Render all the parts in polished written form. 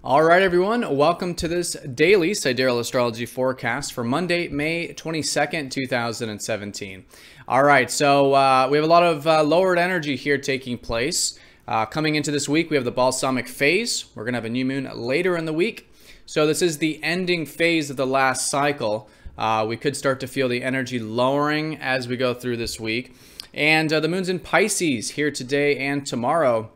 All right, everyone, welcome to this daily Sidereal Astrology forecast for Monday, May 22nd, 2017. All right, so we have a lot of lowered energy here taking place. Coming into this week, we have the Balsamic phase. We're going to have a new moon later in the week. So this is the ending phase of the last cycle. We could start to feel the energy lowering as we go through this week. And the moon's in Pisces here today and tomorrow,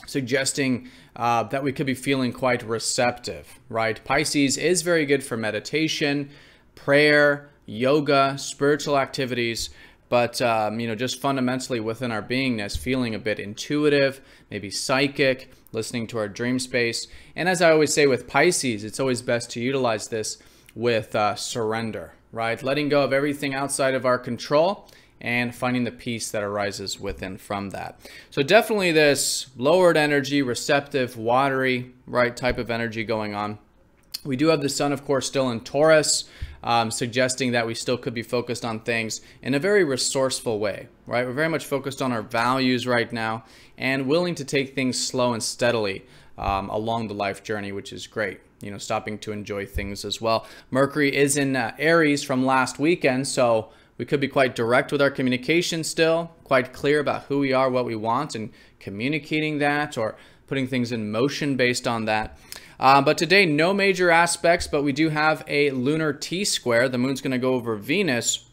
suggesting that we could be feeling quite receptive, right? Pisces is very good for meditation, prayer, yoga, spiritual activities, but just fundamentally within our beingness, feeling a bit intuitive, maybe psychic, listening to our dream space. And as I always say with Pisces, it's always best to utilize this with surrender, right? Letting go of everything outside of our control and finding the peace that arises within from that. So definitely this lowered energy, receptive, watery, right, type of energy going on. We do have the sun, of course, still in Taurus, suggesting that we still could be focused on things in a very resourceful way, right? We're very much focused on our values right now and willing to take things slow and steadily along the life journey, which is great. You know, stopping to enjoy things as well. Mercury is in Aries from last weekend, so we could be quite direct with our communication still, quite clear about who we are, what we want, and communicating that or putting things in motion based on that. But today, no major aspects, but we do have a lunar T-square. The moon's going to go over Venus,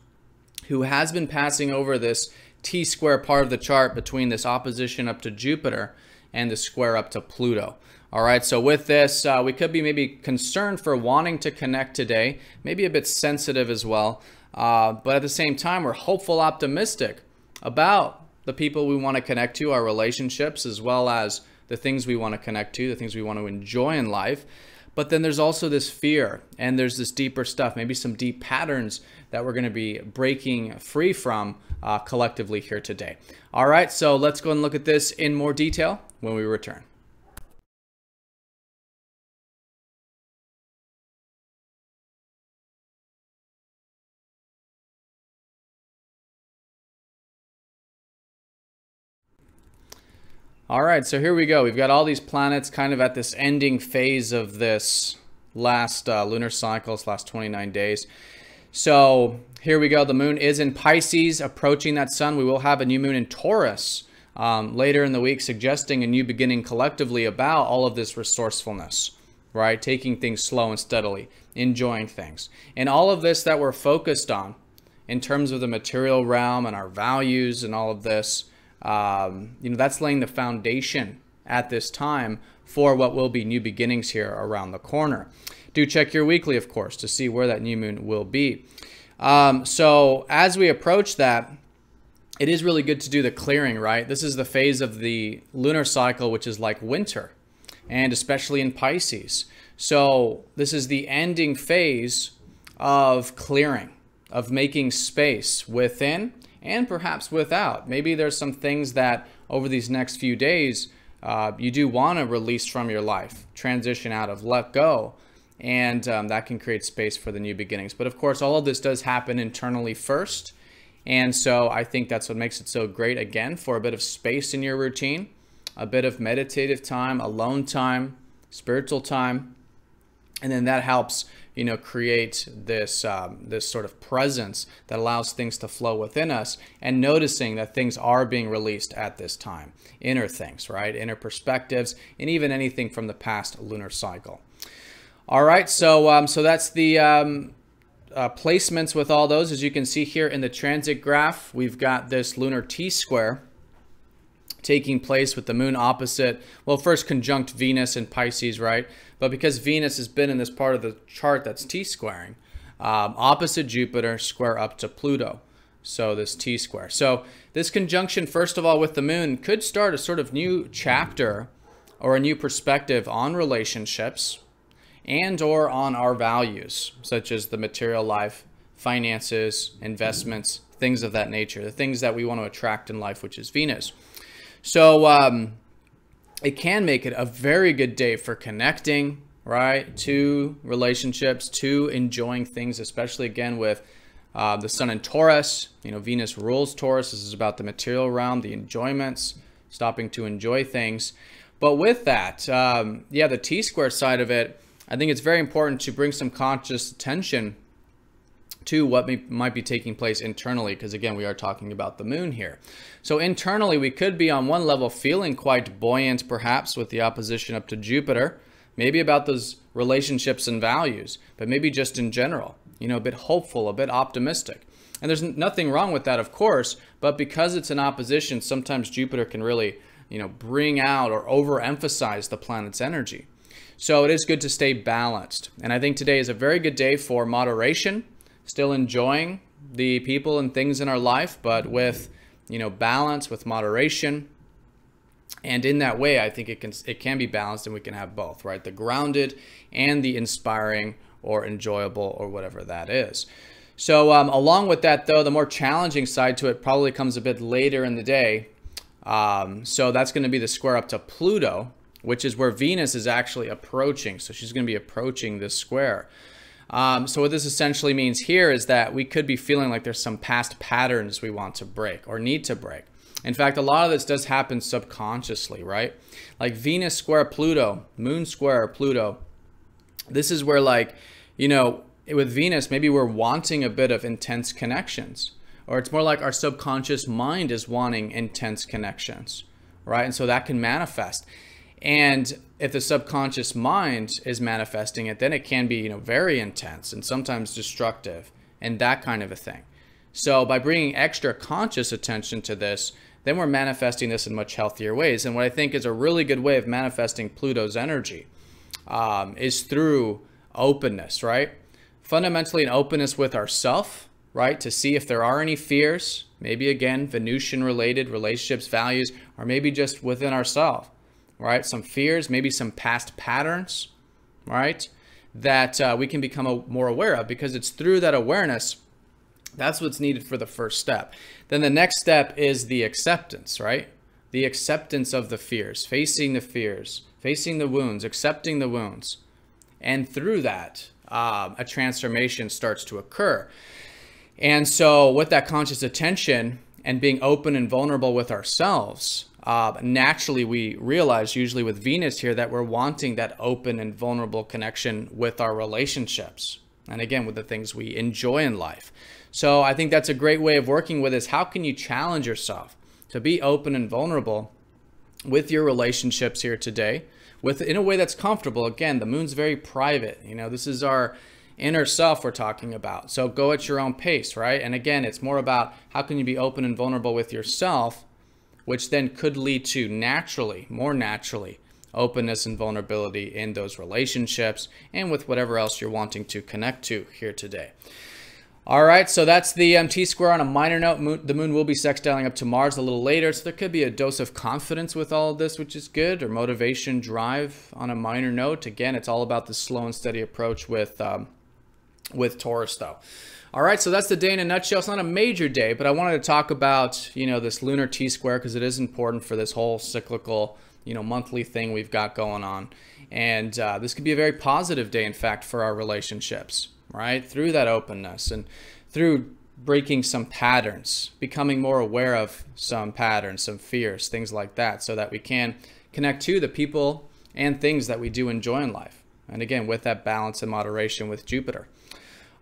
who has been passing over this T-square part of the chart between this opposition up to Jupiter and the square up to Pluto. All right, so with this, we could be maybe concerned for wanting to connect today, maybe a bit sensitive as well. But at the same time, we're hopeful, optimistic about the people we want to connect to, our relationships, as well as the things we want to connect to, the things we want to enjoy in life. But then there's also this fear, and there's this deeper stuff, maybe some deep patterns that we're going to be breaking free from collectively here today. All right, so let's go and look at this in more detail when we return. All right, so here we go. We've got all these planets kind of at this ending phase of this last lunar cycle, this last 29 days. So here we go. The moon is in Pisces, approaching that sun. We will have a new moon in Taurus later in the week, suggesting a new beginning collectively about all of this resourcefulness, right? Taking things slow and steadily, enjoying things. And all of this that we're focused on in terms of the material realm and our values and all of this, that's laying the foundation at this time for what will be new beginnings here around the corner. Do check your weekly, of course, to see where that new moon will be. So as we approach that, it is really good to do the clearing, right? This is the phase of the lunar cycle, which is like winter, and especially in Pisces. So this is the ending phase of clearing, of making space within and perhaps without. Maybe there's some things that over these next few days you do want to release from your life, transition out of, let go, and that can create space for the new beginnings. But of course, all of this does happen internally first, and so I think that's what makes it so great, again, for a bit of space in your routine, a bit of meditative time, alone time, spiritual time, and then that helps create this this sort of presence that allows things to flow within us, and noticing that things are being released at this time. Inner things, right? Inner perspectives, and even anything from the past lunar cycle. All right, so that's the placements with all those. As you can see here in the transit graph, we've got this lunar T-square taking place with the moon opposite, well, first conjunct Venus in Pisces, right? But because Venus has been in this part of the chart that's T-squaring, opposite Jupiter, square up to Pluto. So this T-square. So this conjunction, first of all, with the moon could start a sort of new chapter or a new perspective on relationships and or on our values, such as the material life, finances, investments, things of that nature, the things that we want to attract in life, which is Venus. So it can make it a very good day for connecting, right, to relationships, to enjoying things, especially again with the sun in Taurus. Venus rules Taurus. This is about the material realm, the enjoyments, stopping to enjoy things. But with that, yeah, the T-square side of it, I think it's very important to bring some conscious attention to what might be taking place internally, because again, we are talking about the moon here. So internally, we could be on one level feeling quite buoyant, perhaps with the opposition up to Jupiter, maybe about those relationships and values, but maybe just in general, you know, a bit hopeful, a bit optimistic. And there's nothing wrong with that, of course, but because it's an opposition, sometimes Jupiter can really, you know, bring out or overemphasize the planet's energy. So it is good to stay balanced. And I think today is a very good day for moderation, still enjoying the people and things in our life, but with, you know, balance, with moderation. And in that way, I think it can be balanced, and we can have both, right? The grounded and the inspiring or enjoyable or whatever that is. So along with that, though, the more challenging side to it probably comes a bit later in the day. So that's going to be the square up to Pluto, which is where Venus is actually approaching. So she's going to be approaching this square. So what this essentially means here is that we could be feeling like there's some past patterns we want to break or need to break. In fact, a lot of this does happen subconsciously, right? Like Venus square Pluto, Moon square Pluto. This is where, like, you know, with Venus, maybe we're wanting a bit of intense connections, or it's more like our subconscious mind is wanting intense connections, right? And so that can manifest. And if the subconscious mind is manifesting it, then it can be, you know, very intense and sometimes destructive and that kind of a thing. So by bringing extra conscious attention to this, then we're manifesting this in much healthier ways. And what I think is a really good way of manifesting Pluto's energy is through openness, right? Fundamentally an openness with ourself, right? To see if there are any fears, maybe again, Venusian related relationships, values, or maybe just within ourselves. Right? Some fears, maybe some past patterns, right? That we can become more aware of, because it's through that awareness, that's what's needed for the first step. Then the next step is the acceptance, right? The acceptance of the fears, facing the wounds, accepting the wounds. And through that, a transformation starts to occur. And so with that conscious attention and being open and vulnerable with ourselves, naturally we realize, usually with Venus here, that we're wanting that open and vulnerable connection with our relationships. And again, with the things we enjoy in life. So I think that's a great way of working with this. How can you challenge yourself to be open and vulnerable with your relationships here today, in a way that's comfortable? Again, the moon's very private. You know, this is our inner self we're talking about. So go at your own pace, right? And again, it's more about how can you be open and vulnerable with yourself, which then could lead to more naturally, openness and vulnerability in those relationships and with whatever else you're wanting to connect to here today. All right, so that's the T-square. On a minor note, the moon will be sextiling up to Mars a little later, so there could be a dose of confidence with all of this, which is good, or motivation, drive on a minor note. Again, it's all about the slow and steady approach with Taurus, though. All right, so that's the day in a nutshell. It's not a major day, but I wanted to talk about, you know, this lunar T-square, because it is important for this whole cyclical, you know, monthly thing we've got going on. And this could be a very positive day, in fact, for our relationships, right? Through that openness and through breaking some patterns, becoming more aware of some patterns, some fears, things like that, so that we can connect to the people and things that we do enjoy in life. And again, with that balance and moderation with Jupiter.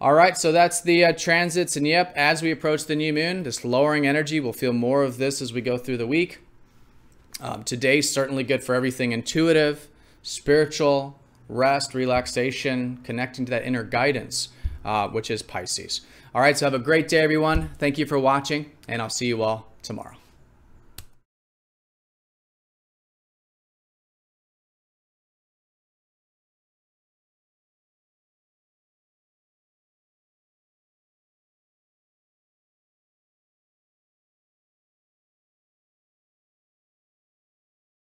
All right, so that's the transits. And yep, as we approach the new moon, this lowering energy, we'll feel more of this as we go through the week. Today's certainly good for everything intuitive, spiritual, rest, relaxation, connecting to that inner guidance, which is Pisces. All right, so have a great day, everyone. Thank you for watching, and I'll see you all tomorrow.